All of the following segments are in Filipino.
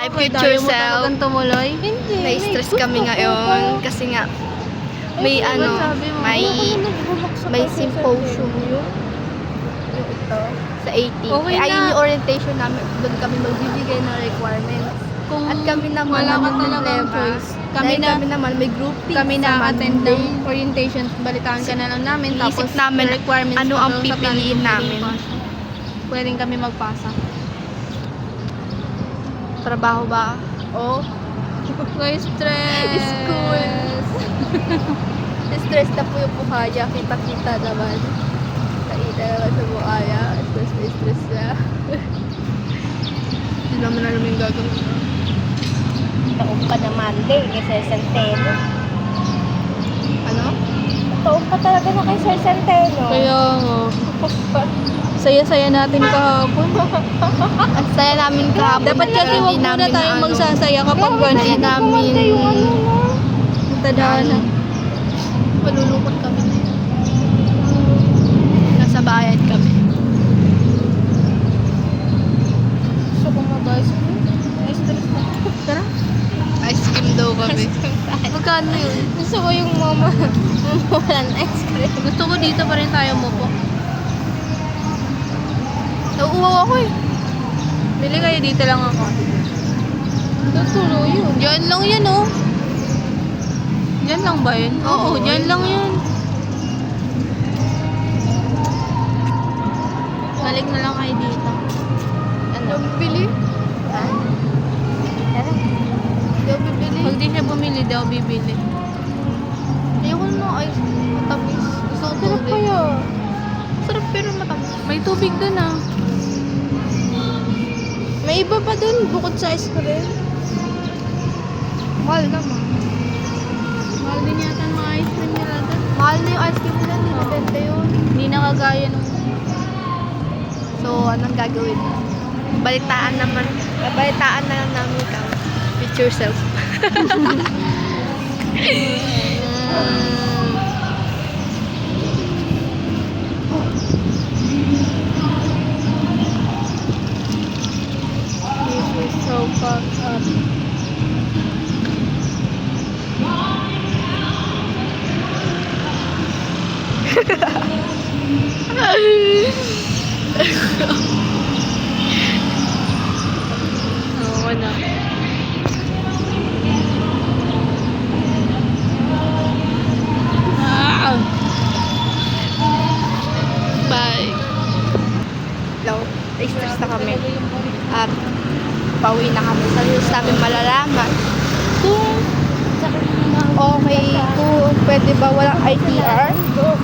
My future self. Tumuloy? Hindi. Na-stress kami ngayon kasi nga may may symposium yung ito sa 18. Okay Ayun na. yung orientation namin. Doon kami magbibigay ng requirements. Kung At kami naman wala ka ang talagang problema. choice. Dahil kami naman may grouping Kami sa na attend Monday. ng orientation, balitaan ka na lang namin. Iisip Tapos namin requirements ano pa ang daw sa pipiliin planning namin. committee. Pwedeng kami magpasa. Trabaho ba? Oh. Stress. School. Stress na po yung buhaya. Kita-kita naman. Nakita naman sa buhaya. Stress na. Hindi naman alam yung gagawin. Taong pa na Monday kay Sir Centeno. Ano? Taong pa talaga na kay Sir Centeno. Kaya nga. Saya-saya natin kahapon. Ang saya namin kahapon. Dapat kasi pero huwag hindi muna namin tayong na magsasaya kapag Hindi gano'n. namin Tadaan na. malulungkot kami. Nasa bayan kami. Gusto ko mag-ice cream. Stress na. Tara. Ice cream daw kami. Magkano yun? Gusto ko yung mamawalan ice cream. Gusto ko dito pa rin tayo mupo. Nauuwaw ako eh. Bili kayo dito lang ako. Natulo yun. Diyan lang yan oh. Diyan lang ba yun? Oo, diyan lang yun. Balik na lang kayo dito. Ano? Bibili? Tara. Hindi ako bibili. Pag di siya bumili, daw bibili. Ayoko na ng ice cream. Matamis. Gusto ko Sarap tubig. kayo. Sarap pero matamis. May tubig dun ah. May iba pa dun bukod sa ice cream. Mahal naman. Mahal din yata ang mga ice cream nila dun. Mahal na yung ice cream nila. Hindi na benta yun. Hindi nakagaya nung... So, anong gagawin? Balitaan na lang namin ikaw. With yourself. This is so fucked up. Oo na. Ah! Bye. Hello. Stress na kami. At pauwi na kami. Sa news namin malalaman kung okay, kung pwede ba walang ITR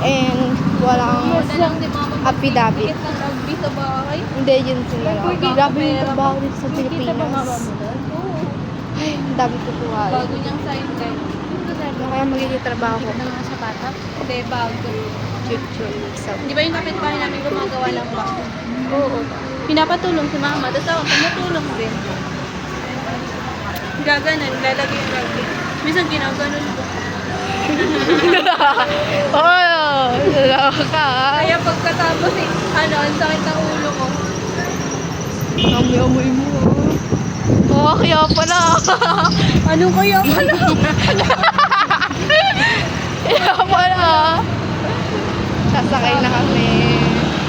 and walang affidavit. Tikit ng rugby sa bahay. Hindi, yun sila lang. Grabe yung trabaho dito sa Pilipinas. Ay, ang dami tutuwa. Bago niyang sign guide. Ano kaya magiging trabaho ko? Ng mga sapatos? Hindi, bago. Future. So, Di ba yung kapitbahay namin gumagawa ng bag? oo. Pinapatulong si mama. Tapos ako, tumutulong din. Gaganon, lalagay yung rugby. Minsan ginaganon ko. Oh, dalawa ka. Kaya pagkatapos ang sakit ng ulo ko. Amoy mo. Oh, kaya pala. Anong kaya pala? Kaya pala. Sasakay na kami.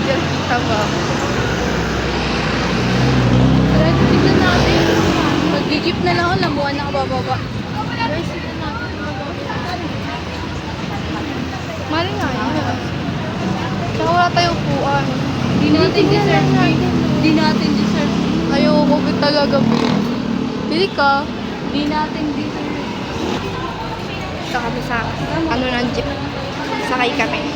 Diyan kita ba? Tara, tignan natin. Mag-jeep na lang ako, lambuan na kabababa. Guys, tignan natin. Mali nga yun. Tsaka wala tayong upuan. Di natin deserve. Di natin deserve. Ayoko talaga. Bili ka. Di natin deserve. Sa kami sa ano ng jeep. Sakay kami.